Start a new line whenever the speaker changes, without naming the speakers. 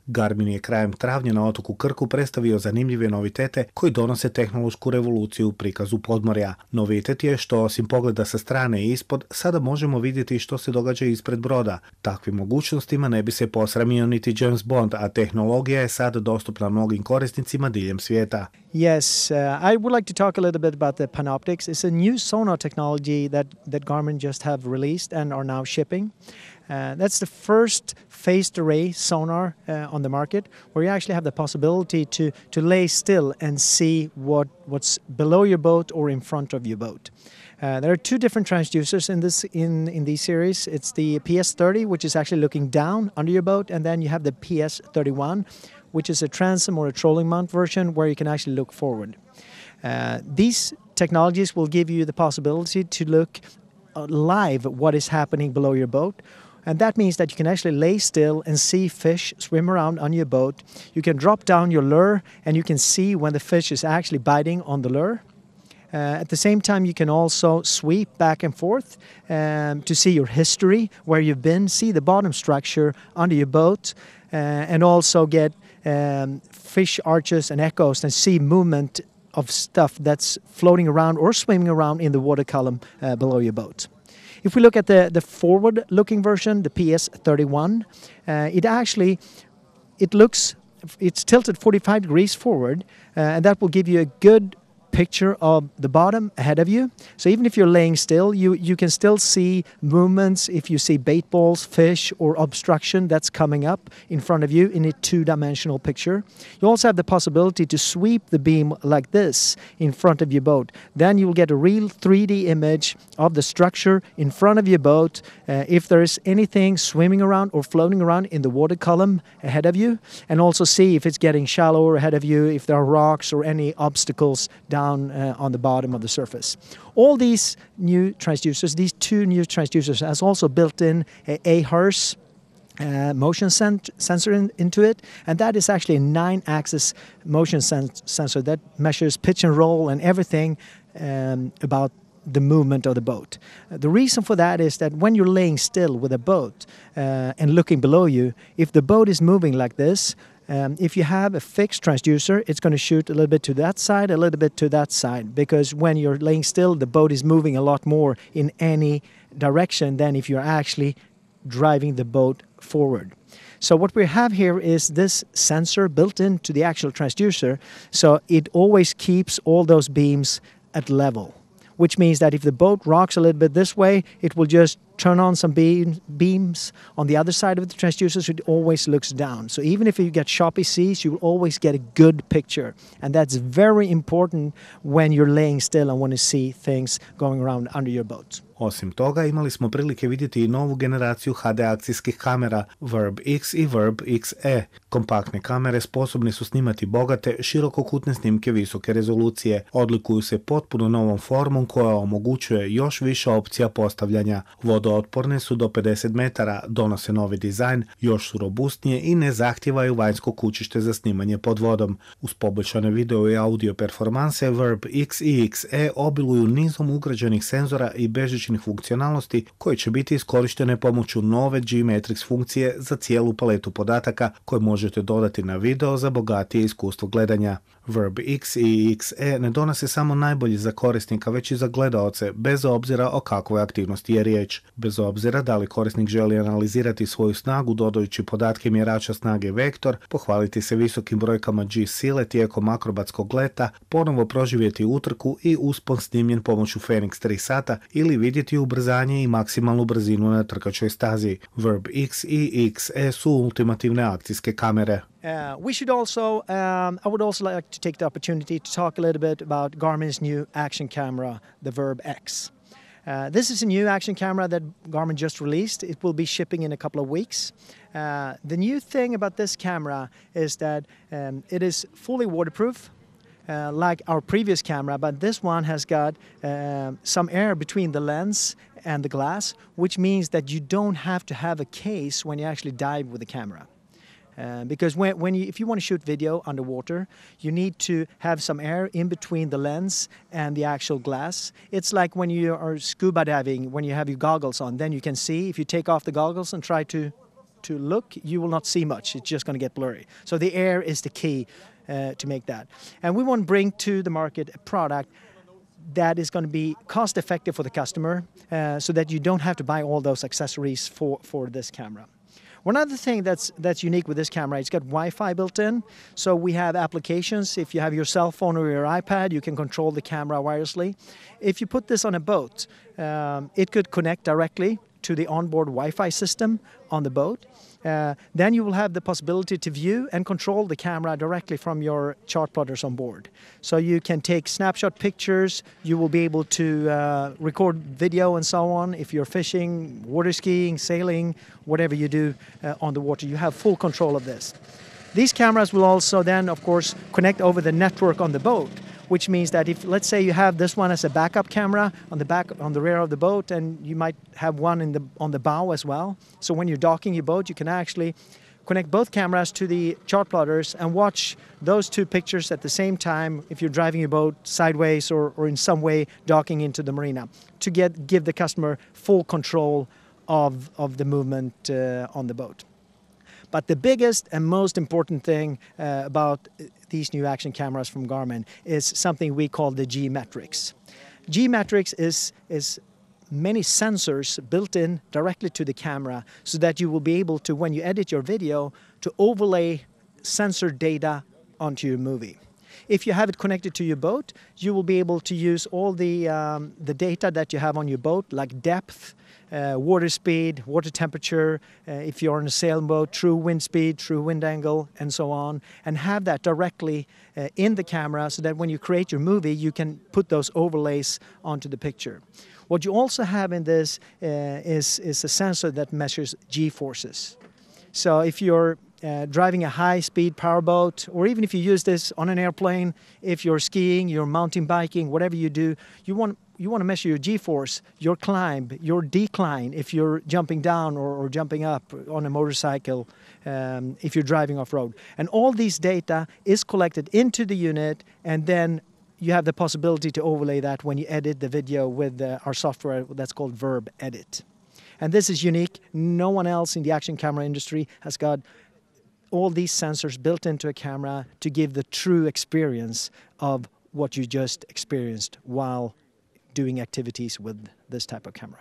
Garmin je krajem travnja na otoku Krku predstavio zanimljive novitete koji donose tehnološku revoluciju u prikazu podmorja. Novitet je što osim pogleda sa strane i ispod, sada možemo vidjeti što se događa ispred broda. Takvim mogućnostima ne bi se posramio niti James Bond, a tehnologija je sada dostupna mnogim korisnicima diljem svijeta.
Yes, I would like to talk a little bit about the Panoptics. It's a new sonar technology that Garmin just have released and are now shipping. That's the first phased array sonar on the market, where you actually have the possibility to lay still and see what's below your boat or in front of your boat. There are two different transducers in these series. It's the PS30, which is actually looking down under your boat, and then you have the PS31, which is a transom or a trolling mount version where you can actually look forward. These technologies will give you the possibility to look live what is happening below your boat. And that means that you can actually lay still and see fish swim around on your boat. You can drop down your lure and you can see when the fish is actually biting on the lure. At the same time, you can also sweep back and forth to see your history, where you've been, see the bottom structure under your boat, and also get fish arches and echoes and see movement of stuff that's floating around or swimming around in the water column below your boat. If we look at the forward-looking version, the PS31, it's tilted 45 degrees forward, and that will give you a good picture of the bottom ahead of you. So even if you're laying still, you can still see movements if you see bait balls, fish, or obstruction that's coming up in front of you in a two-dimensional picture. You also have the possibility to sweep the beam like this in front of your boat. Then you will get a real 3D image of the structure in front of your boat, if there is anything swimming around or floating around in the water column ahead of you, and also see if it's getting shallower ahead of you, if there are rocks or any obstacles down on the bottom of the surface. All these new transducers, these two new transducers, has also built in a HERS motion sensor into it, and that is actually a 9-axis motion sensor that measures pitch and roll and everything about the movement of the boat. The reason for that is that when you're laying still with a boat and looking below you, if the boat is moving like this, if you have a fixed transducer, it's going to shoot a little bit to that side, a little bit to that side, because when you're laying still, the boat is moving a lot more in any direction than if you're actually driving the boat forward. So what we have here is this sensor built into the actual transducer, so it always keeps all those beams at level, which means that if the boat rocks a little bit this way, it will just turn on some beams on the other side of the transducer, so it always looks down. So even if you get choppy seas, you will always get a good picture. And that's very important when you're laying still and want to see things going around under your boat.
Osim toga, imali smo prilike vidjeti i novu generaciju HD akcijskih kamera Verb X i Verb XE. Kompaktne kamere sposobne su snimati bogate, širokokutne snimke visoke rezolucije. Odlikuju se potpuno novom formom koja omogućuje još više opcija postavljanja. Vodootporne su do 50 metara, donose novi dizajn, još su robustnije i ne zahtijevaju vanjsko kućište za snimanje pod vodom. Uz poboljšane video i audio performanse, Verb X i XE obiluju nizom ugrađenih senzora i bežičnih funkcionalnosti koje će biti iskorištene pomoću nove G-Matrix funkcije za cijelu paletu podataka koje možete dodati na video za bogatije iskustvo gledanja. Verb X i XE ne donose samo najbolji za korisnika, već i za gledaoce, bez obzira o kakvoj aktivnosti je riječ. Bez obzira da li korisnik želi analizirati svoju snagu dodajući podatke mjerača snage vektor, pohvaliti se visokim brojkama G sile tijekom akrobatskog leta, ponovo proživjeti utrku i uspon snimljen pomoću Phoenix 3 sata ili vidjeti ubrzanje i maksimalnu brzinu na trkačoj stazi. Verb X i XE su ultimativne akcijske kamere.
I would also like to take the opportunity to talk a little bit about Garmin's new action camera, the Verb X. This is a new action camera that Garmin just released. It will be shipping in a couple of weeks. The new thing about this camera is that it is fully waterproof, like our previous camera, but this one has got some air between the lens and the glass, which means that you don't have to have a case when you actually dive with the camera. Because if you want to shoot video underwater, you need to have some air in between the lens and the actual glass. It's like when you are scuba diving, when you have your goggles on, then you can see. If you take off the goggles and try to to look, you will not see much. It's just going to get blurry. So the air is the key to make that. And we want to bring to the market a product that is going to be cost effective for the customer, so that you don't have to buy all those accessories for this camera. One other thing that's unique with this camera, it's got Wi-Fi built in. So we have applications. If you have your cell phone or your iPad, you can control the camera wirelessly. If you put this on a boat, it could connect directly to the onboard Wi-Fi system on the boat. Then you will have the possibility to view and control the camera directly from your chart plotters on board. So you can take snapshot pictures, you will be able to record video and so on. If you're fishing, water skiing, sailing, whatever you do on the water, you have full control of this. These cameras will also then, of course, connect over the network on the boat, which means that if, let's say, you have this one as a backup camera on the rear of the boat, and you might have one on the bow as well. So when you're docking your boat, you can actually connect both cameras to the chart plotters and watch those two pictures at the same time if you're driving your boat sideways or in some way docking into the marina, to give the customer full control of the movement on the boat. But the biggest and most important thing about these new action cameras from Garmin is something we call the G-Metrics. G-Metrics is many sensors built in directly to the camera, so that you will be able to, when you edit your video, to overlay sensor data onto your movie. If you have it connected to your boat, you will be able to use all the data that you have on your boat, like depth, water speed, water temperature, if you're on a sailboat, true wind speed, true wind angle, and so on, and have that directly in the camera, so that when you create your movie, you can put those overlays onto the picture. What you also have in this is a sensor that measures G-forces. So if you're driving a high-speed powerboat, or even if you use this on an airplane, if you're skiing, you're mountain biking, whatever you do, you want to measure your G-force, your climb, your decline, if you're jumping down or jumping up on a motorcycle, if you're driving off-road. And all these data is collected into the unit, and then you have the possibility to overlay that when you edit the video with our software that's called Verb Edit. And this is unique. No one else in the action camera industry has got all these sensors built into a camera to give the true experience of what you just experienced while doing activities with this type of camera.